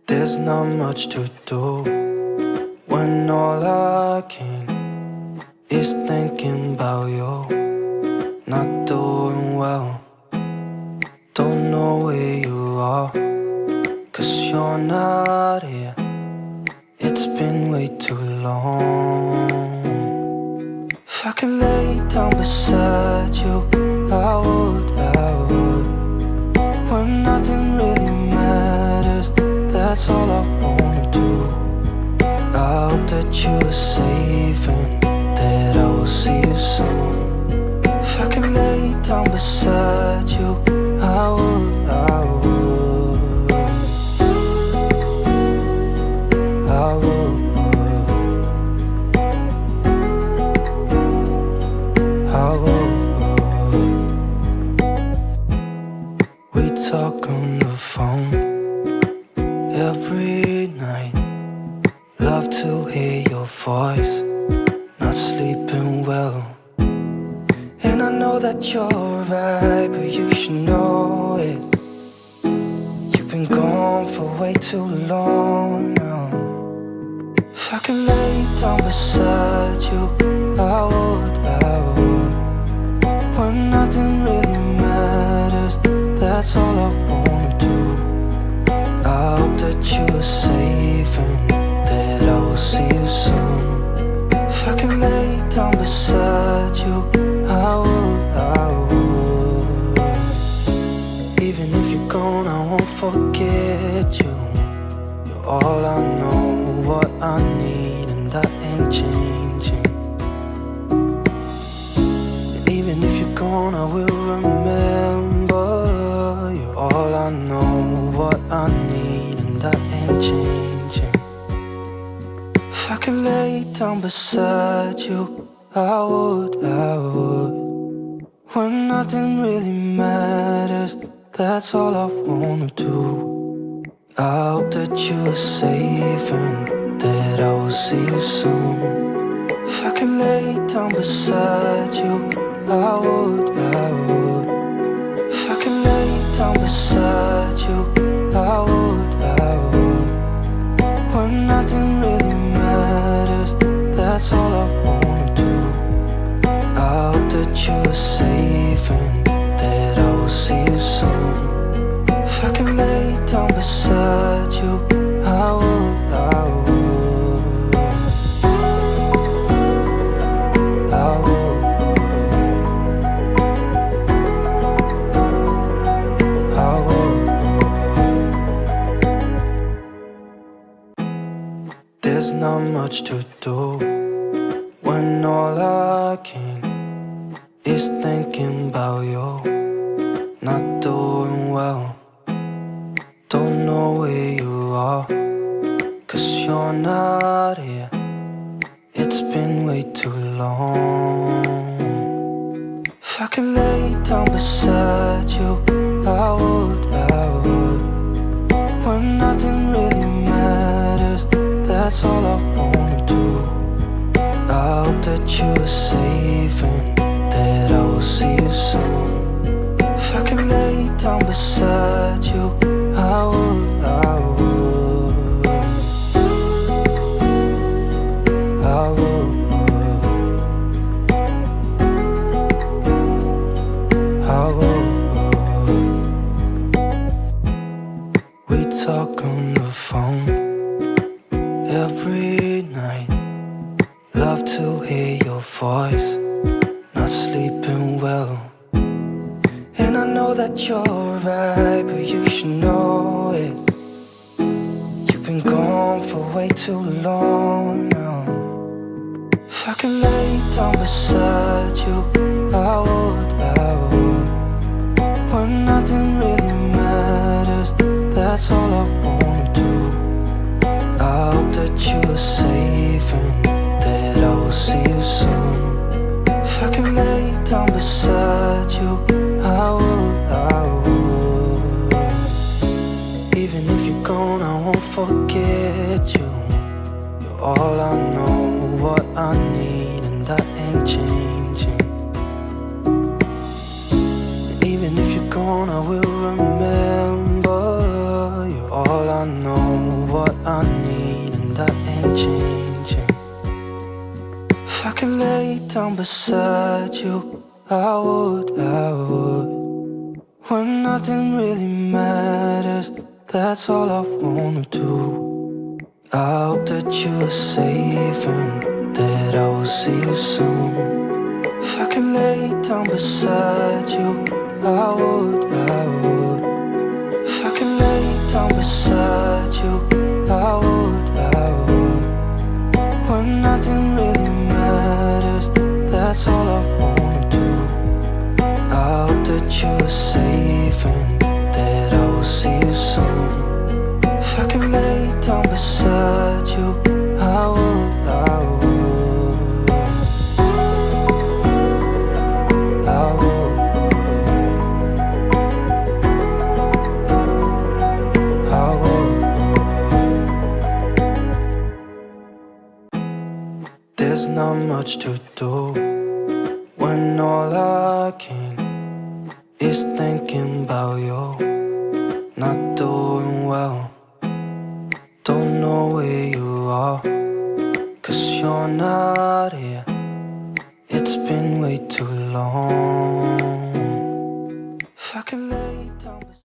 There's not much to do when all I can is thinking about you. Not doing well, don't know where you are, 'cause you're not here. It's been way too long. If I could lay down beside you, I would. When nothing really matters, that's all I wanna do. I hope that you are safe and that I will see you soon. If I could lay down beside you, I would. I would. We talk on the phone every night. Love to hear your voice. Not sleeping well, and I know that you're right, but you should know it. You've been gone for way too long now. If I could lay down beside you, I would. When nothing really matters, that's all I wanna do. I hope that you are safe and that I will see you soon. If I could lay down beside you, I would. Even if you're gone, I won't forget you. You're all I know, what I need, and that ain't changing. And even if you're gone, I will remember. You're all I know, what I need, and that ain't changing. If I could lay down beside you, I would. When nothing really matters, that's all I wanna do. I hope that you are safe and that I will see you soon. If I could lay down beside you, I would. If I could lay down beside you, I would. When nothing really matters, that's all I wanna do. I hope that you are safe and that I will see you soon. If I could lay down beside you, I would. I would. There's not much to do when all I can is thinking about you. Not doing well, don't know where you are, 'cause you're not here. It's been way too long. If I could lay down beside you, I would. When nothing really matters, that's all I wanna do. I hope that you are safe and that I will see you soon. If I could lay down beside you, I would. I would. We talk on the phone every night. Love to hear your voice. Not sleeping well, and I know that you're right, but you should know it. You've been gone for way too long now. If I could lay down beside you, I would. When nothing really matters, that's all I wanna do. I hope that you are safe and that I will see you soon. If I could lay down beside you, I would. Even if you're gone, I won't forget you. You're all I know, what I need, and that ain't changing. And even if you're gone, I will remember. You're all I know, down beside you, I would. When nothing really matters, that's all I wanna do. I hope that you are safe and that I will see you soon. If I could lay down beside you, I would. If I could lay down beside you, I would. When nothing really matters, that's all I wanna do. I hope that you are safe and that I will see you soon. If I could lay down beside you, I would. I would. There's not much to do when all I can is thinking about you. Not doing well, don't know where you are, 'cause you're not here. It's been way too long.